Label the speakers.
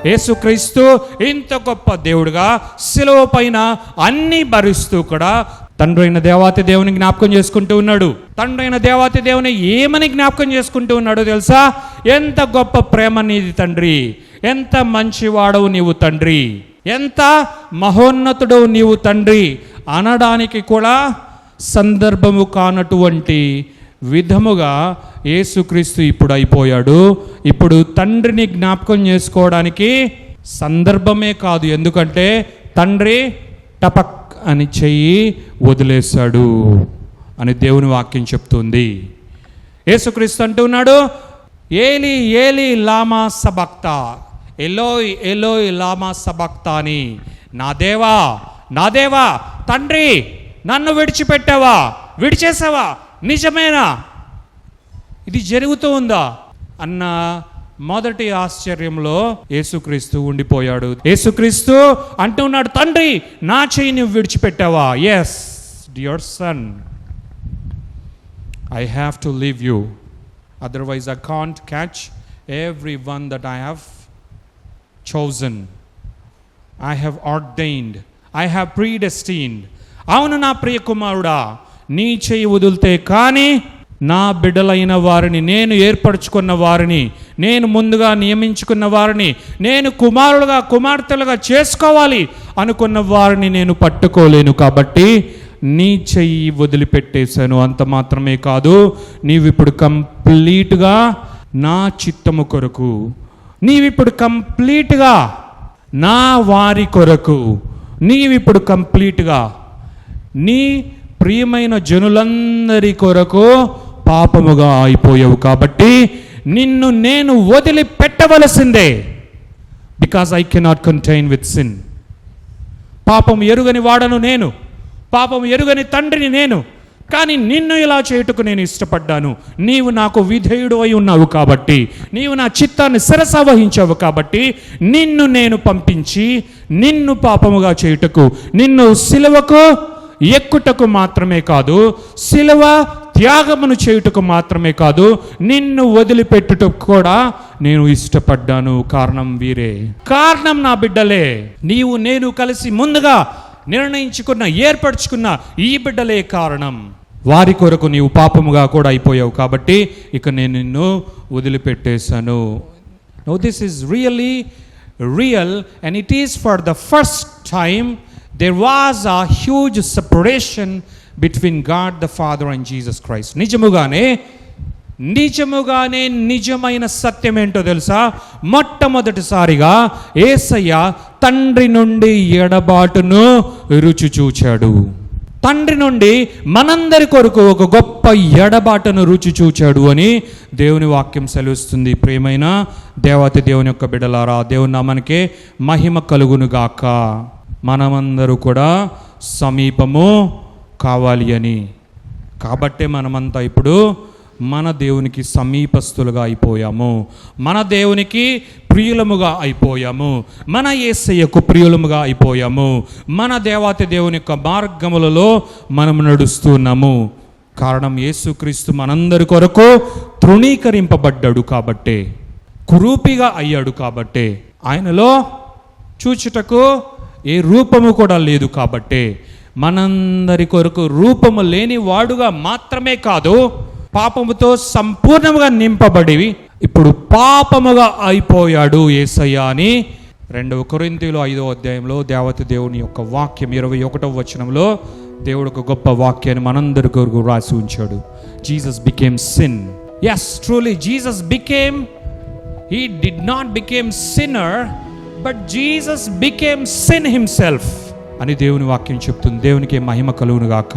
Speaker 1: యేసుక్రీస్తు ఇంత గొప్ప దేవుడుగా శిలువ పైన అన్ని భరిస్తూ కూడా తండ్రి అయిన దేవాతి దేవుని జ్ఞాపకం చేసుకుంటూ ఉన్నాడు. తండ్రి అయిన దేవాతి దేవుని ఏమని జ్ఞాపకం చేసుకుంటూ ఉన్నాడో తెలుసా? ఎంత గొప్ప ప్రేమ నీది తండ్రి, ఎంత మంచివాడవు నీవు తండ్రి, ఎంత మహోన్నతుడు నీవు తండ్రి అనడానికి కూడా సందర్భము కానటువంటి విధముగా యేసుక్రీస్తు ఇప్పుడు అయిపోయాడు. ఇప్పుడు తండ్రిని జ్ఞాపకం చేసుకోవడానికి సందర్భమే కాదు, ఎందుకంటే తండ్రి టపక్ అని చెయ్యి వదిలేశాడు అని దేవుని వాక్యం చెప్తుంది. యేసుక్రీస్తు అంటున్నాడు, ఏలి ఏలి లామా సబక్తా, ఎలోయ్ ఎలోయ్ లామా సబక్తా అని, నా దేవా నా దేవా తండ్రి నన్ను విడిచిపెట్టావా, విడిచేసావా, నిజమేనా, ఇది జరుగుతూ ఉందా అన్న మొదటి ఆశ్చర్యంలో యేసుక్రీస్తు ఉండిపోయాడు. యేసుక్రీస్తు అంటున్నాడు, తండ్రి నా చెయ్యి నువ్వు విడిచిపెట్టావా? Yes dear son, I have to leave you, otherwise I can't catch everyone that I have chosen, I have ordained, I have predestined. అవును నా ప్రియ కుమారుడా, నీ చెయ్యి వదిలితే కానీ నా బిడ్డలైన వారిని, నేను ఏర్పరచుకున్న వారిని, నేను ముందుగా నియమించుకున్న వారిని, నేను కుమారులుగా కుమార్తెలుగా చేసుకోవాలి అనుకున్న వారిని నేను పట్టుకోలేను. కాబట్టి నీ చెయ్యి వదిలిపెట్టేశాను. అంత మాత్రమే కాదు, నీవిప్పుడు కంప్లీట్గా నా చిత్తము కొరకు, నీవిప్పుడు కంప్లీట్గా నా వారి కొరకు, నీవిప్పుడు కంప్లీట్గా నీ ప్రియమైన జనులందరి కొరకు పాపముగా అయిపోయావు. కాబట్టి నిన్ను నేను వదిలిపెట్టవలసిందే. Because I cannot contain with sin. పాపం ఎరుగని వాడను నేను, పాపం ఎరుగని తండ్రిని నేను, కానీ నిన్ను ఇలా చేయుటకు నేను ఇష్టపడ్డాను. నీవు నాకు విధేయుడు అయి ఉన్నావు కాబట్టి, నీవు నా చిత్తాన్ని శిరస వహించావు కాబట్టి నిన్ను నేను పంపించి నిన్ను పాపముగా చేయుటకు, నిన్ను సిలువకు ఎక్కుటకు మాత్రమే కాదు, సిలువ త్యాగమును చేయుటకు మాత్రమే కాదు, నిన్ను వదిలిపెట్టుటకు కూడా నేను ఇష్టపడ్డాను. కారణం వీరే, కారణం నా బిడ్డలే, నీవు నేను కలిసి ముందుగా నిర్ణయించుకున్న ఏర్పరచుకున్న ఈ బిడ్డలే కారణం. వారి కొరకు నీవు పాపముగా కూడా అయిపోయావు కాబట్టి ఇక నేను నిన్ను వదిలిపెట్టేశాను. Now this is really real and it is for the first time there was a huge separation between God the Father and Jesus Christ. నిజముగానే నిజమైన సత్యం ఏంటో తెలుసా? మొట్టమొదటిసారిగా యేసయ్య తండ్రి నుండి ఎడబాటును రుచి చూచాడు. తండ్రి నుండి మనందరి కొరకు ఒక గొప్ప ఎడబాటును రుచి చూచాడు అని దేవుని వాక్యం సెలవిస్తుంది. ప్రియమైన దేవత దేవుని యొక్క బిడ్డలారా, దేవుని నామానికే మహిమ కలుగును గాక. మనమందరూ కూడా సమీపము కావాలి అని, కాబట్టే మనమంతా ఇప్పుడు మన దేవునికి సమీపస్తులుగా అయిపోయాము, మన దేవునికి ప్రియులముగా అయిపోయాము, మన యేసయ్యకు ప్రియులముగా అయిపోయాము, మన దేవాతి దేవుని యొక్క మార్గములలో మనం నడుస్తున్నాము. కారణం యేసుక్రీస్తు మనందరి కొరకు తృణీకరింపబడ్డాడు కాబట్టే, కురూపిగా అయ్యాడు కాబట్టే, ఆయనలో చూచుటకు ఏ రూపము కూడా లేదు కాబట్టే, మనందరి కొరకు రూపము లేని వాడుగా మాత్రమే కాదు, పాపముతో సంపూర్ణంగా నింపబడి ఇప్పుడు పాపముగా అయిపోయాడు యేసయ్య అని 2 కొరింథీయులు 5వ అధ్యాయంలో దేవత దేవుని యొక్క వాక్యం 21వ వచనంలో దేవుడు ఒక గొప్ప వాక్యాన్ని మనందరి కొరకు రాసి ఉంచాడు. Jesus became sin. Yes, truly Jesus became, he did not became sinner, but Jesus became sin himself అని దేవుని వాక్యం చెప్తుంది. దేవునికి మహిమ కలుగును గాక.